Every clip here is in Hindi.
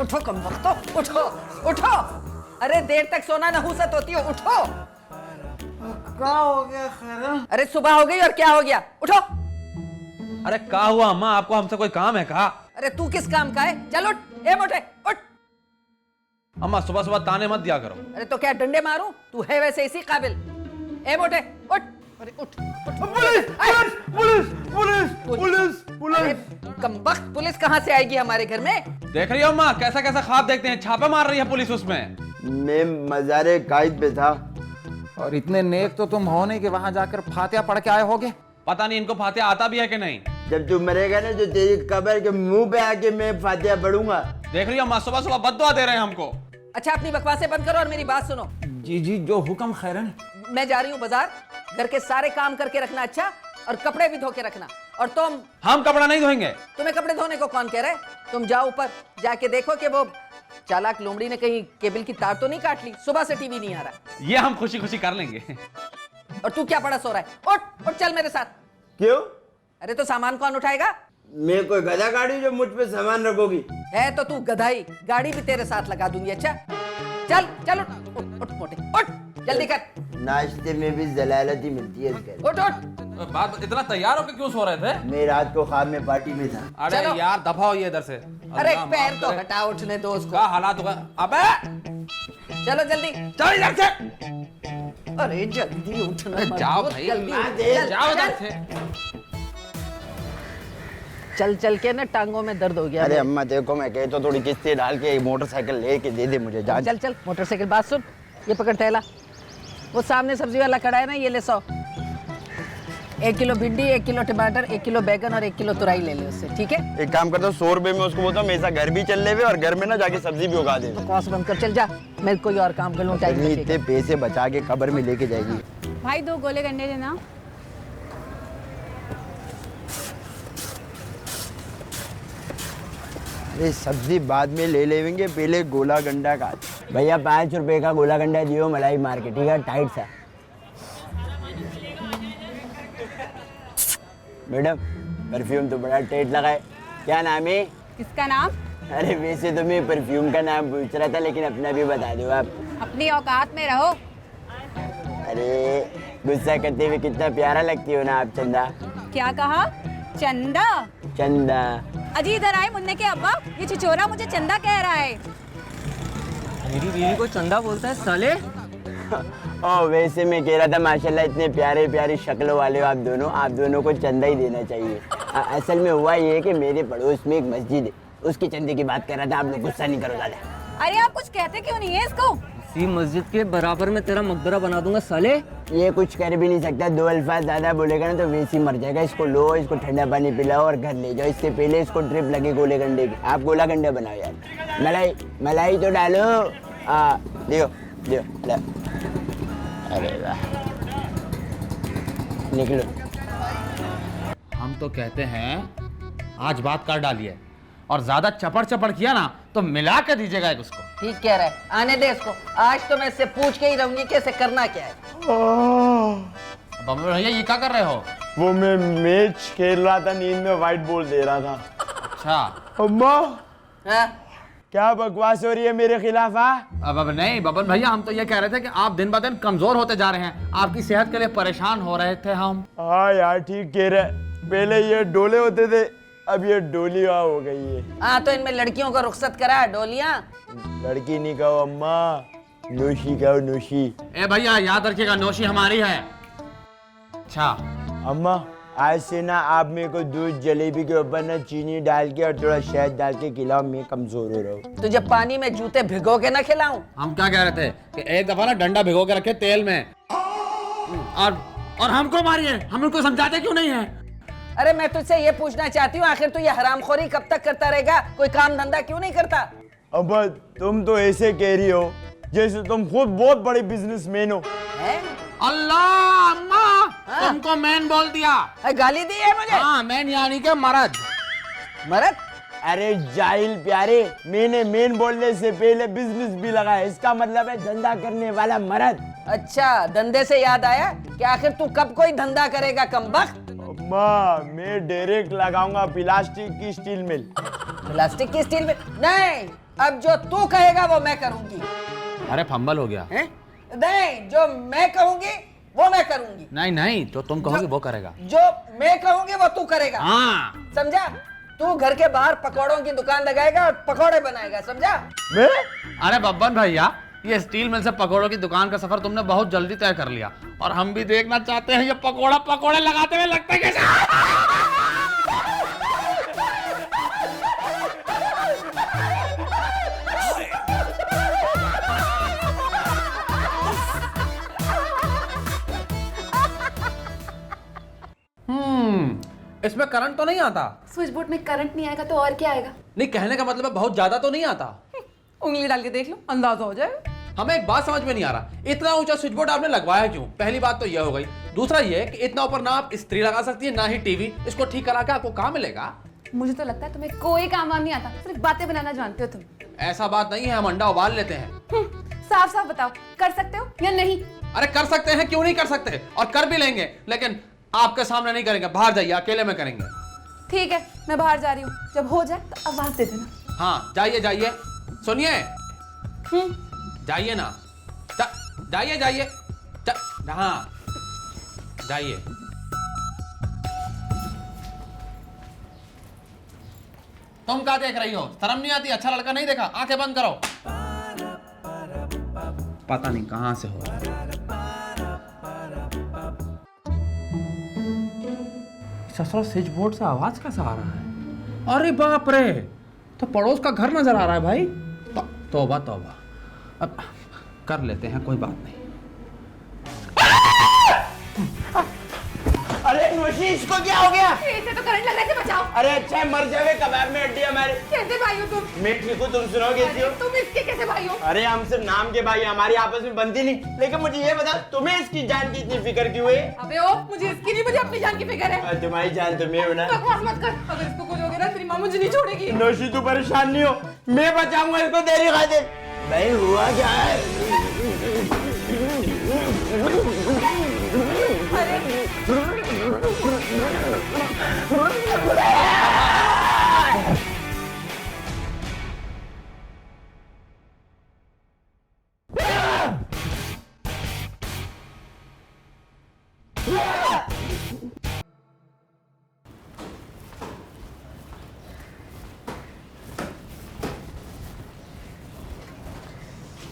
उठो कम वक्त, उठो उठो। अरे देर तक सोना नहुसत होती हो, उठो। क्या हो गया खैरन? अरे सुबह हो गई और क्या हो गया, उठो। अरे क्या हुआ अम्मा, आपको हमसे कोई काम है कहा? अरे तू किस काम का है, चल उठ, ए मोटे उठ। अम्मा सुबह सुबह ताने मत दिया करो। अरे तो क्या डंडे मारूं, तू है वैसे इसी काबिल। ए मोटे उठ, अरे उठ उठ। पुलिस पुलिस पुलिस पुलिस अरे पुलिस। कमबख्त, पुलिस कहाँ से आएगी हमारे घर में? देख रही हो अम्मा, कैसा कैसा ख्वाब देखते हैं, छापा मार रही है पुलिस उसमें। मैं मज़ारे कायद पे था। और इतने नेक तो तुम हो नहीं कि वहां जाकर फातिहा पढ़ के आए होगे। पता नहीं इनको फातिहा आता भी है कि नहीं। जब तू मरेगा ना तो तेरी कब्र के मुंह पे आके मैं फातिहा पढ़ूंगा। देख रही हो अम्मा, सुबह सुबह बद्दुआ दे रहे हैं हमको। अच्छा अपनी बकवासें बंद करो और मेरी बात सुनो। जी जी, जो हुक्म खैरन। मैं जा रही हूँ बाजार, घर के सारे काम करके रखना, अच्छा, और कपड़े भी धो के रखना। और हम कपड़ा नहीं धोएंगे। तुम्हें कपड़े धोने को कौन कह रहा है? तुम जाओ ऊपर, जाके देखो कि वो चालाक लोमड़ी ने कहीं केबल की तार तो नहीं काट ली। सुबह से टीवी नहीं आ रहा। ये हम खुशी खुशी कर लेंगे। और तू क्या पड़ा सो रहा है? उठ उठ, चल मेरे साथ। क्यों? अरे तो सामान कौन उठाएगा? मैं कोई गधा गाड़ी जो मुझ पे सामान रखोगी? है तो तू गधाई, गाड़ी भी तेरे साथ लगा दूंगी। अच्छा चल चल, उठ उठ उठ मोटे, उठ जल्दी कर। नाश्ते में भी जलालत ही मिलती है इसके। उठ उठ। बात इतना तैयार होकर क्यों सो रहे थे? मैं रात को ख्वाब में पार्टी में था। अरे चलो। यार दफा हो ये इधर से। अरे अल्लाह पैर माफ तो करे। हटा, उठने दो उसको। क्या हालात होगा? अबे चलो जल्दी, चल इधर से। अरे जल्दी उठना अरे मत, जाओ बहुत भाई, जल्दी चल, जाओ इधर चल। से। चल चल के ना टांगों में दर्द हो गया। अरे अम्मा देखो, मैं कहे तो थोड़ी किस्तें डाल के मोटरसाइकिल लेके दे दे मुझे। जा चल चल मोटरसाइकिल। बात सुन, ये पकड़ थैला, वो सामने सब्जी वाला खड़ा है ना, ये ले 100। 1 किलो भिंडी, 1 किलो टमाटर, 1 किलो बैगन और 1 किलो तुरई ले ले उससे, ठीक है? एक काम करता हूँ, 100 रुपए में उसको बोलता हूँ मेरे साथ घर भी चल ले और घर में ना जाके सब्जी भी उगा दे। बकवास बंद कर, चल जा, मैं कोई और काम कर लूँ। टाइम इतने पैसे बचा के कब्र में लेके जाएगी। भाई 2 गोले गंडे देना। ये सब्जी बाद में ले लेंगे, पहले गोला गंडा का। भैया 5 रुपए का गोला गंडा दियो, मलाई मार के, ठीक है, टाइट सा। मैडम परफ्यूम तो बड़ा टाइट लगा है, क्या नाम है? किसका नाम? अरे वैसे तो मैं परफ्यूम का नाम पूछ रहा था, लेकिन अपना भी बता दो आप। अपनी औकात में रहो। अरे गुस्सा करते हुए कितना प्यारा लगती हो ना आप, चंदा। क्या कहा? चंदा? चंदा। अजी इधर आए मुन्ने के अब्बा, ये छिछोरा मुझे चंदा कह रहा है। मेरी बीवी को चंदा बोलता है साले। ओ वैसे मैं कह रहा था, माशाल्लाह इतने प्यारे प्यारी शक्ल वाले हो आप दोनों को चंदा ही देना चाहिए। असल में हुआ ये है कि मेरे पड़ोस में एक मस्जिद है, उसके चंदे की बात कर रहा था। आप लोग गुस्सा नहीं करो दादा। अरे आप कुछ कहते क्यों नहीं है इसको? इसी मस्जिद के बराबर में तेरा मकबरा बना दूंगा साले। ये कुछ कर भी नहीं सकता, 2 अल्फाज ज्यादा बोलेगा ना तो वैसे ही मर जाएगा। इसको लो, इसको ठंडा पानी पिलाओ और घर ले जाओ। इससे पहले इसको ट्रिप लगे गोले गंडे की। आप गोला गंडा बनाओ यार। मलाई मलाई तो डालो। दियो दियो ला। अरे वाह, निकलो। हम तो कहते हैं आज बात कर डालिए, और ज्यादा चपड़ चपड़ किया ना तो मिला कर दीजिएगा एक उसको। ठीक कह रहा है, आने दे इसको। आज तो मैं इससे पूछ के ही रहूंगी कि इसे करना क्या है। बबलू भैया ये क्या कर रहे हो? वो मैं मैच खेल रहा था, नींद में वाइट बॉल दे रहा था। अच्छा। अम्मा हाँ? क्या बकवास हो रही है मेरे खिलाफ? अब नहीं बबन भैया, हम तो ये कह रहे थे कि आप दिन ब दिन कमजोर होते जा रहे हैं, आपकी सेहत के लिए परेशान हो रहे थे हम। हाँ यार ठीक कह रहे, पहले ये डोले होते थे, अब ये डोलिया हो गई है। हाँ तो इनमें लड़कियों को रुखसत करा, डोलियां। लड़की नहीं कहो अम्मा, नोशी कहो, नोशी। ए भैया याद रखिएगा, नौशी हमारी है। अच्छा अम्मा आज से ना आप मेरे को दूध जलेबी के ऊपर ना चीनी डाल के और थोड़ा शहद डाल के खिलाओ, मैं कमजोर हो रहा हूँ। तुझे पानी में जूते भिगो के ना खिलाऊं? हम क्या कह रहे थे कि एक दफा ना डंडा भिगो के रखे तेल में, और हमको मारिए, हम उनको समझाते क्यों नहीं है? अरे मैं तुझसे ये पूछना चाहती हूँ, आखिर तू ये हरामखोरी कब तक करता रहेगा? कोई काम धंधा क्यों नहीं करता? अब्बा तुम तो ऐसे कह रही हो जैसे तुम खुद बहुत बड़े बिजनेसमैन हो। है? अल्लाह अम्मा, हाँ। तुमको मैन बोल दिया। गाली दी है मुझे? हाँ मैन यानी के मर्द। मर्द? अरे जाहिल प्यारे, मैंने मेन बोलने से पहले बिजनेस भी लगाया, इसका मतलब है धंधा करने वाला मर्द। अच्छा, धंधे से याद आया कि आखिर तू कब कोई धंधा करेगा कमबख्त? अम्मा मैं डायरेक्ट लगाऊंगा प्लास्टिक की स्टील मिल। प्लास्टिक की स्टील में नहीं, अब जो तू कहेगा वो मैं करूंगी। अरे फंबल हो गया। हैं? नहीं, जो मैं कहूंगी वो मैं करूंगी। नहीं नहीं, जो तुम कहोगे वो करेगा। जो मैं कहूंगी वो तू करेगा। हाँ। समझा? तू घर के बाहर पकौड़ों की दुकान लगाएगा और पकौड़े बनाएगा, समझा? अरे बब्बन भैया, ये स्टील मिल से पकौड़ों की दुकान का सफर तुमने बहुत जल्दी तय कर लिया और हम भी देखना चाहते हैं ये पकौड़े लगाते हुए लगता है कैसे। इसमें करंट तो नहीं आता? स्विच बोर्ड में करंट नहीं आएगा तो और क्या आएगा? नहीं, कहने का मतलब है बहुत ज्यादा तो नहीं आता। उंगली डाल के देख लो, अंदाजा हो जाए। हमें एक बात समझ में नहीं आ रहा, इतना ऊंचा स्विच बोर्ड आपने लगवाया क्यों? पहली बात तो यह हो गई। दूसरा ये कि इतना ऊपर ना आप इस्त्री लगा सकती है ना ही टीवी। इसको ठीक करा के आपको कहाँ मिलेगा? मुझे तो लगता है तुम्हें कोई काम वाम नहीं आता, सिर्फ बातें बनाना जानते हो तुम। ऐसा बात नहीं है, हम अंडा उबाल लेते हैं। साफ साफ बताओ, कर सकते हो या नहीं? अरे कर सकते हैं, क्यों नहीं कर सकते, और कर भी लेंगे, लेकिन आपके सामने नहीं करेंगे। बाहर जाइए, अकेले में करेंगे। ठीक है, मैं बाहर जा रही हूँ, जब हो जाए तो आवाज दे देना। हाँ जाइए जाइए, सुनिए, जाइए ना, जाइए जाइए, हाँ जाइए। तुम क्या देख रही हो? शर्म नहीं आती? अच्छा लड़का नहीं देखा? आंखें बंद करो। पता नहीं कहां से हो रहा है। ससुर स्विच बोर्ड से आवाज कैसा आ रहा है? अरे बाप रे, तो पड़ोस का घर नजर आ रहा है भाई। तौबा तौबा, अब कर लेते हैं, कोई बात नहीं। अरे नोशी, इसको क्या हो गया? इसे तो करंट लग रहा है, इसे बचाओ। अरे अच्छा मर जावे, कबाब में हड्डी हमारी। कैसे भाई हो तुम? मैं ठीक हूँ, तुम सुनो कैसी हो? तुम इसके कैसे भाई हो? अरे हम सिर्फ नाम के भाई, हमारी आपस में बनती नहीं। लेकिन मुझे ये बता, तुम्हें इसकी जान की इतनी फिक्र क्यों है? अबे ओ, मुझे इसकी नहीं, मुझे अपनी जान की फिक्र है। तुम्हारी जान तुम्हें हो ना। बकवास मत कर, अगर इसको कुछ हो गया ना तेरी माँ मुझे नहीं छोड़ेगी। नोशी तू परेशान नहीं हो, मैं बचाऊंगा इसको तेरी खातिर। भाई हुआ क्या है?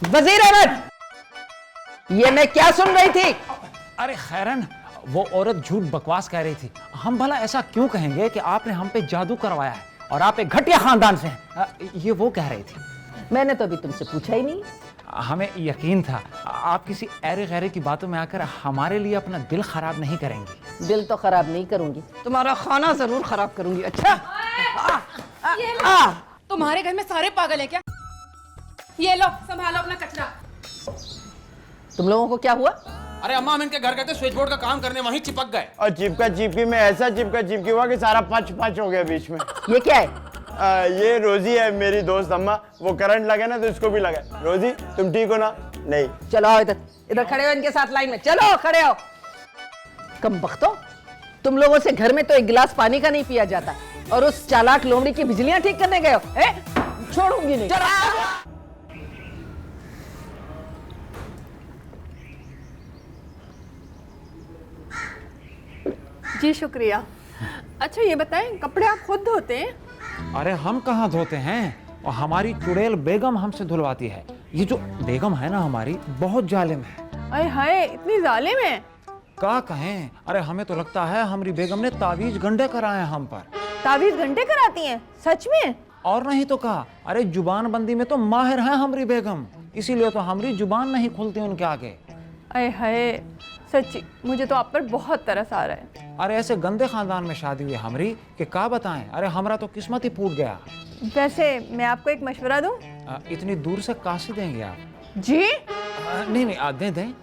वजीर अहमद, ये मैं क्या सुन रही थी? अरे खैरन, वो औरत झूठ बकवास कह रही थी। हम भला ऐसा क्यों कहेंगे कि आपने हम पे जादू करवाया है और आप एक घटिया खानदान से हैं। ये वो कह रही थी। मैंने तो अभी तुमसे पूछा ही नहीं। हमें यकीन था आप किसी ऐरे गैरे की बातों में आकर हमारे लिए अपना दिल खराब नहीं करेंगी। दिल तो खराब नहीं करूंगी, तुम्हारा खाना जरूर खराब करूंगी। अच्छा, तुम्हारे घर में सारे पागल है क्या? ये लो, संभालो अपना कचरा। तुम लोगों को क्या हुआ? अरे अम्मा, हम इनके घर गए थे स्विच बोर्ड का काम करने, वहीं चिपक गए। और चिपकी में ऐसा चिपकी हुआ कि सारा पच हो गया बीच में। ये क्या है? ये रोजी है, मेरी दोस्त अम्मा। वो करंट लगा ना तो इसको भी लगा। रोजी तुम ठीक हो ना? नहीं। चलो आओ इधर, इधर खड़े हो इनके साथ लाइन में। चलो खड़े हो। कम बख्तो, तुम लोगों से घर में तो एक गिलास पानी का नहीं पिया जाता और उस चालाक लोमड़ी की बिजलियां ठीक करने गए हो। छोड़ूंगी नहीं। चलो। जी शुक्रिया। अच्छा ये बताएं, कपड़े आप खुद धोते हैं? अरे हम कहाँ धोते हैं, और हमारी चुड़ैल बेगम हमसे धुलवाती है। ये जो बेगम है ना हमारी, बहुत जालिम है। अरे हाय, इतनी जालिम है? क्या कहें, अरे हमें तो लगता है हमारी बेगम ने तावीज गंडे कराए हम पर। तावीज घंटे कराती हैं? सच में? और नहीं तो कहा, अरे जुबान बंदी में तो माहिर है हमारी बेगम, इसीलिए तो हमारी जुबान नहीं खुलती उनके आगे। अरे हाय, सच्ची मुझे तो आप पर बहुत तरस आ रहा है। अरे ऐसे गंदे खानदान में शादी हुई हमारी कि क्या बताएं। अरे हमारा तो किस्मत ही फूट गया। वैसे मैं आपको एक मशवरा दूं? इतनी दूर से काशी देंगे आप? जी नहीं दें।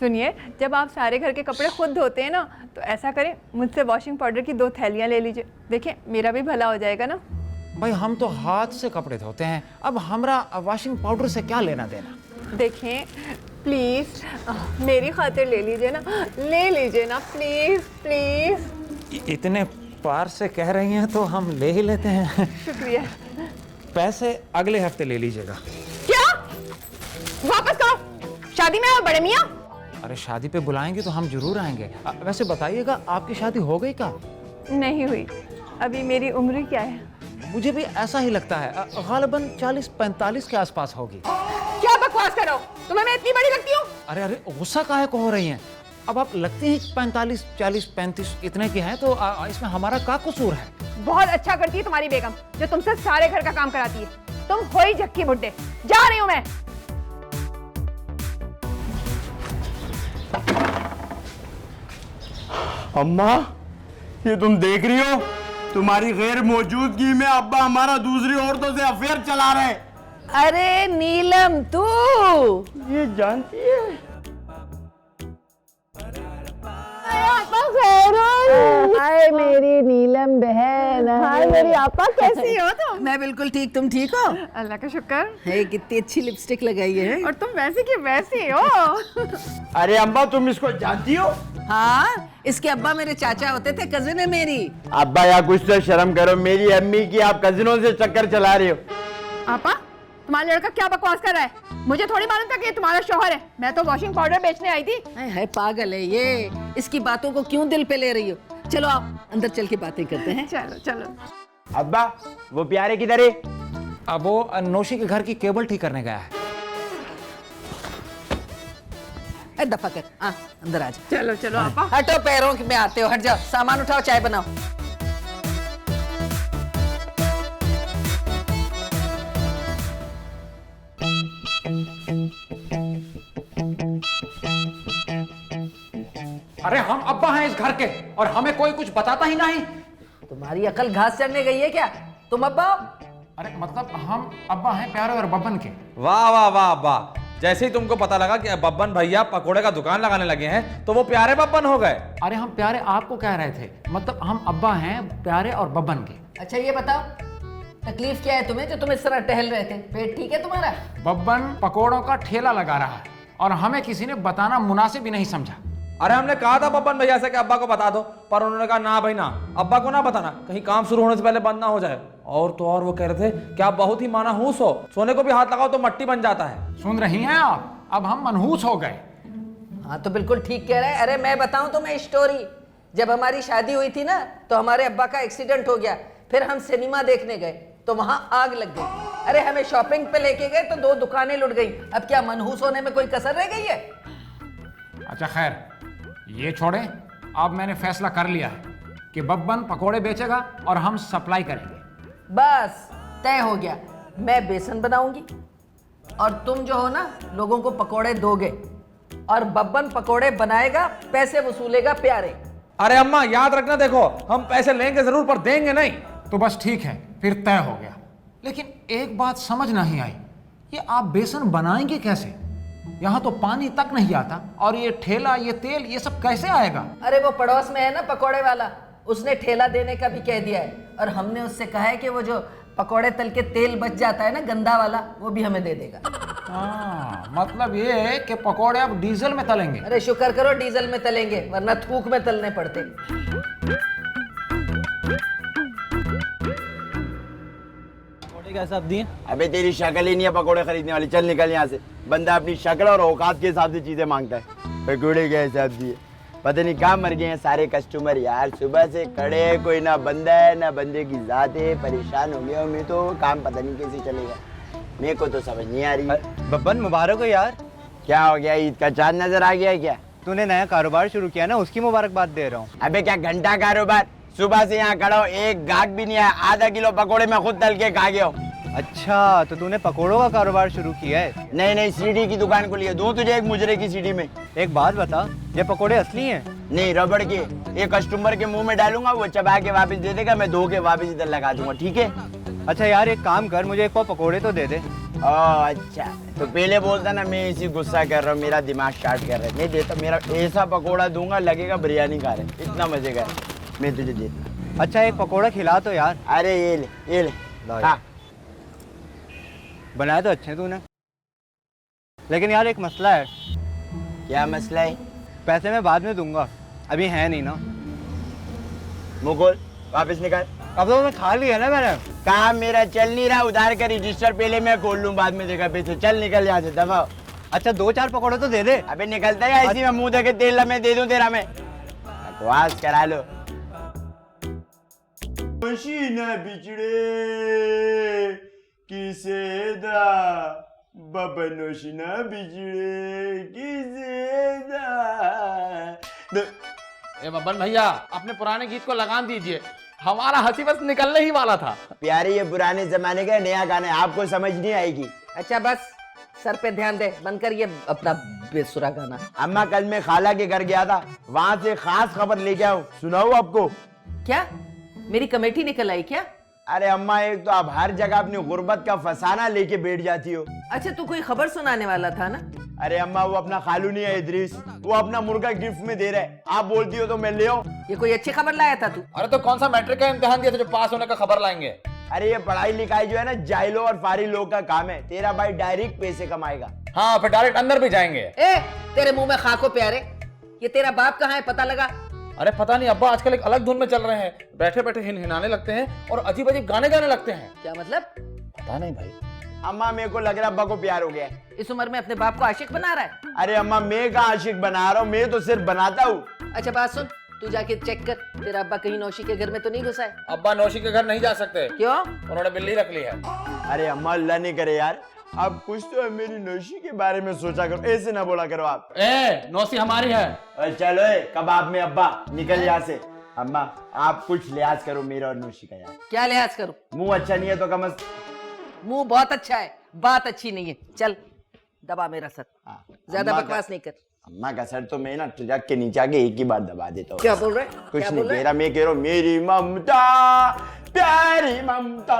सुनिए, जब आप सारे घर के कपड़े खुद धोते हैं ना, तो ऐसा करें, मुझसे वॉशिंग पाउडर की 2 थैलियां ले लीजिए। देखिए मेरा भी भला हो जाएगा ना। भाई हम तो हाथ से कपड़े धोते हैं, अब हमारा वॉशिंग पाउडर से क्या लेना देना। देखें प्लीज, मेरी खातिर ले लीजिए ना, ले लीजिए ना, प्लीज प्लीज। इतने पार से कह रही हैं तो हम ले ही लेते हैं। शुक्रिया। पैसे अगले हफ्ते ले लीजिएगा। क्या? वापस करो। शादी में आओ बड़े मियाँ। अरे शादी पे बुलाएंगे तो हम जरूर आएंगे। वैसे बताइएगा, आपकी शादी हो गई क्या? नहीं हुई, अभी मेरी उम्र क्या है? मुझे भी ऐसा ही लगता है, गालिबन 40-45 के आसपास होगी। क्या बकवास कर रहे हो? तुम्हें मैं इतनी बड़ी लगती हूँ? अरे अरे, गुस्सा काहे को हो रही हैं? अब आप लगते हैं 45, 40, 35 इतने की हैं, तो इसमें हमारा क्या कसूर है? बहुत अच्छा करती है तुम्हारी बेगम, जो तुमसे सारे घर का काम कराती है। तुम हो ही झक्की बुड्ढे। जा रही हूँ मैं। अम्मा, ये तुम देख रही हो? तुम्हारी गैर मौजूदगी में अब्बा हमारा दूसरी औरतों से अफेयर चला रहे। अरे नीलम, तू ये जानती है? हाय मेरी नीलम बहन। हाय मेरी आपा, कैसी हो तुम? मैं बिल्कुल ठीक, तुम ठीक हो? अल्लाह का शुक्र। हे, कितनी अच्छी लिपस्टिक लगाई है। और तुम वैसी की वैसी हो। अरे अम्मा, तुम इसको जानती हो? हाँ, इसके अब्बा मेरे चाचा होते थे, कजिन है मेरी। अब्बा यार, कुछ तो शर्म करो। मेरी अम्मी की आप कजिनों से चक्कर चला रही हो। आपा, तुम्हारा लड़का क्या बकवास कर रहा है? मुझे थोड़ी मालूम था कि ये तुम्हारा शौहर है। मैं तो वॉशिंग पाउडर बेचने आई थी। है पागल है ये, इसकी बातों को क्यों दिल पे ले रही हो? चलो आप अंदर चल के बातें करते हैं। चलो चलो। अब्बा, वो प्यारे किधर है? अब वो नौशी के घर की केबल ठीक करने गया है। दफा कर, अंदर आ जा। चलो चलो आपा। हटो, पैरों में आते हो, हट जाओ। सामान उठाओ, चाय बनाओ। अरे हम अब्बा हैं इस घर के, और हमें कोई कुछ बताता ही नहीं। तुम्हारी अकल घास चढ़ने गई है क्या? तुम अब्बा हो? अरे मतलब हम अब्बा हैं प्यारे और बब्बन के। वाह वाह वाह अब्बा, जैसे ही तुमको पता लगा कि बब्बन भैया पकोड़े का दुकान लगाने लगे हैं, तो वो प्यारे बब्बन हो गए। अरे हम प्यारे आपको कह रहे थे, मतलब हम अब्बा हैं प्यारे और बब्बन के। अच्छा ये बताओ, तकलीफ क्या है तुम्हें जो तुम इस तरह टहल रहे थे? पेट ठीक है तुम्हारा? बब्बन पकोड़ों का ठेला लगा रहा है, और हमें किसी ने बताना मुनासिब ही नहीं समझा। अरे हमने कहा था बब्बन भैया से कि अब्बा को बता दो, पर उन्होंने कहा ना भाई ना, अब्बा को ना बताना, कहीं काम शुरू होने से पहले बंद ना हो जाए। और तो और वो कह रहे थे कि आप बहुत ही मानहूस हो, सोने को भी हाथ लगाओ तो मट्टी बन जाता है। सुन रही हैं आप? अब हम मनहूस हो गए। हाँ तो बिल्कुल ठीक कह रहे हैं। अरे मैं बताऊं तुम्हें स्टोरी। जब हमारी शादी हुई थी ना, तो हमारे अब्बा का एक्सीडेंट हो गया। फिर हम सिनेमा देखने गए तो वहां आग लग गई। अरे हमें शॉपिंग पे लेके गए तो 2 दुकानें लुट गई। अब क्या मनहूस होने में कोई कसर रह गई है? अच्छा खैर, ये छोड़ें। अब मैंने फैसला कर लिया है कि बब्बन पकोड़े बेचेगा और हम सप्लाई करेंगे। बस तय हो गया। मैं बेसन बनाऊंगी और तुम जो हो ना, लोगों को पकोड़े दोगे, और बब्बन पकोड़े बनाएगा, पैसे वसूलेगा प्यारे। अरे अम्मा याद रखना, देखो हम पैसे लेंगे जरूर पर देंगे नहीं। तो बस ठीक है, फिर तय हो गया। लेकिन एक बात समझ नहीं आई, ये आप बेसन बनाएंगे कैसे? यहाँ तो पानी तक नहीं आता, और ये ठेला, ये तेल, ये सब कैसे आएगा? अरे वो पड़ोस में है ना पकोड़े वाला, उसने ठेला देने का भी कह दिया है। और हमने उससे कहा है कि वो जो पकोड़े तल के तेल बच जाता है ना, गंदा वाला, वो भी हमें दे देगा। मतलब ये है कि पकोड़े अब डीजल में तलेंगे। अरे शुक्र करो डीजल में तलेंगे, वरना थूक में तलने पड़ते। क्या साहब दिए? अबे तेरी शक्ल ही नहीं है पकोड़े खरीदने वाली। चल निकल यहाँ से। बंदा अपनी शक्ल और औकात के हिसाब से चीजें मांगता है। पकोड़े के हिसाब दिए, पता नहीं कहाँ मर गए हैं सारे कस्टमर यार। सुबह से खड़े हैं, कोई ना बंदा है ना बंदे की जात है। परेशान हो गया हूँ मैं तो, काम पता नहीं कैसे चलेगा, मेरे को तो समझ नहीं आ रही। बब्बन मुबारक हो यार। क्या हो गया, ईद का चांद नजर आ गया क्या? तूने नया कारोबार शुरू किया ना, उसकी मुबारकबाद दे रहा हूँ। अबे क्या घंटा कारोबार, सुबह से यहाँ खड़ा हो, एक गाहक भी नहीं आया। आधा किलो पकोड़े मैं खुद तल के खा गया हूँ। अच्छा, तो तूने पकोड़ों का कारोबार शुरू किया है? नहीं नहीं, सीढ़ी की दुकान को लिया। दूं तुझे एक मुजरे की सीढ़ी में। एक बात बता, ये पकोड़े असली हैं? नहीं, रबड़ के। एक कस्टमर के मुंह में डालूंगा, वो चबा के वापस दे देगा, मैं धो के वापस इधर लगा दूंगा, ठीक है? अच्छा यार, एक काम कर, मुझे एक पाव पकोड़े तो दे दे। अच्छा, तो पहले बोलता ना, मैं इसी गुस्सा कर रहा हूँ, मेरा दिमाग स्टार्ट कर रहा है। नहीं देता, मेरा ऐसा पकोड़ा दूंगा लगेगा बिरयानी खा रहे, इतना मजे का मैं तुझे देता। अच्छा एक पकोड़ा खिला तो यार। अरे ये ले, ये ले। हाँ, बनाए तो अच्छे तूने, लेकिन यार एक मसला है। क्या मसला है? पैसे मैं बाद में दूंगा, अभी है नहीं ना। मुकुल वापस निकाल। अब तो मैं खा लिया ना मैंने। काम मेरा चल नहीं रहा, उधार का रजिस्टर पहले मैं खोल लूं, बाद में देखा पैसे। चल निकल यहाँ से, दफा। अच्छा 2-4 पकौड़े तो दे दे। अबे निकलता है ऐसी में मुंह देखे तेल ला, मैं दे दूं तेरा मैं। बकवास करा लो। खुशी न बिछड़े किसे दा, बबनोश न बिछड़े किसे दा। ए बब्बन भैया, अपने पुराने गीत को लगान दीजिए, हमारा हंसी बस निकलने ही वाला था। प्यारे ये पुराने जमाने का नया गाना है, आपको समझ नहीं आएगी। अच्छा बस, सर पे ध्यान दे, बंद कर ये अपना बेसुरा गाना। अम्मा कल मैं खाला के घर गया था, वहां से खास खबर लेके आऊं, सुनाऊं आपको? क्या मेरी कमेटी निकल आई क्या? अरे अम्मा, एक तो आप हर जगह अपनी गुर्बत का फसाना लेके बैठ जाती हो। अच्छा तू कोई खबर सुनाने वाला था ना? अरे अम्मा, वो अपना खालू नहीं है इद्रीस, वो अपना मुर्गा गिफ्ट में दे रहा है, आप बोलती हो तो मैं ले आऊं। ये कोई अच्छी खबर लाया था तू? अरे तो कौन सा मैट्रिक का इम्तिहान दिया था जो पास होने का खबर लाएंगे? अरे ये पढ़ाई लिखाई जो है ना, जाहिलों और फारी लोग का काम है। तेरा भाई डायरेक्ट पैसे कमाएगा। हाँ, फिर डायरेक्ट अंदर भी जाएंगे। ए, तेरे मुंह में खाको प्यारे, ये तेरा बाप कहाँ है पता लगा? अरे पता नहीं अब्बा, आजकल एक अलग धुन में चल रहे हैं, बैठे बैठे हिनहिनाने लगते हैं और अजीब अजीब गाने गाने लगते हैं। क्या मतलब? पता नहीं भाई। अम्मा, मेरे को लग रहा अब्बा को प्यार हो गया है। इस उम्र में अपने बाप को आशिक बना रहा है? अरे अम्मा, मैं कहाँ आशिक बना रहा हूँ, मैं तो सिर्फ बनाता हूँ। अच्छा बात सुन, तू जाके चेक कर, तेरा अब्बा कहीं नौशी के घर में तो नहीं घुसा है? अब्बा नौशी के घर नहीं जा सकते। क्यों? उन्होंने बिल्ली रख ली है। अरे अम्मा, अल्लाह नहीं करे यार, आप कुछ तो मेरी नौशी के बारे में सोचा करो, ऐसे ना बोला करो आप। ए, नौशी हमारी है। अरे चलो कबाब में अब्बा, निकल यहाँ से। अम्मा, आप कुछ लिहाज करो मेरा और नौशी का यार। क्या लिहाज करूं? मुंह अच्छा नहीं है तो कम मुंह बहुत अच्छा है, बात अच्छी नहीं है। चल दबा मेरा सर, ज्यादा अम्मा बकवास नहीं कर। अम्मा का सर तो मैं ना ट्रक के नीचे आके एक ही बार दबा देता हूँ। क्या बोल रहे? कुछ क्या नहीं बोल रहे? कह रहा, मैं कह रहा हूँ मेरी ममता, प्यारी ममता।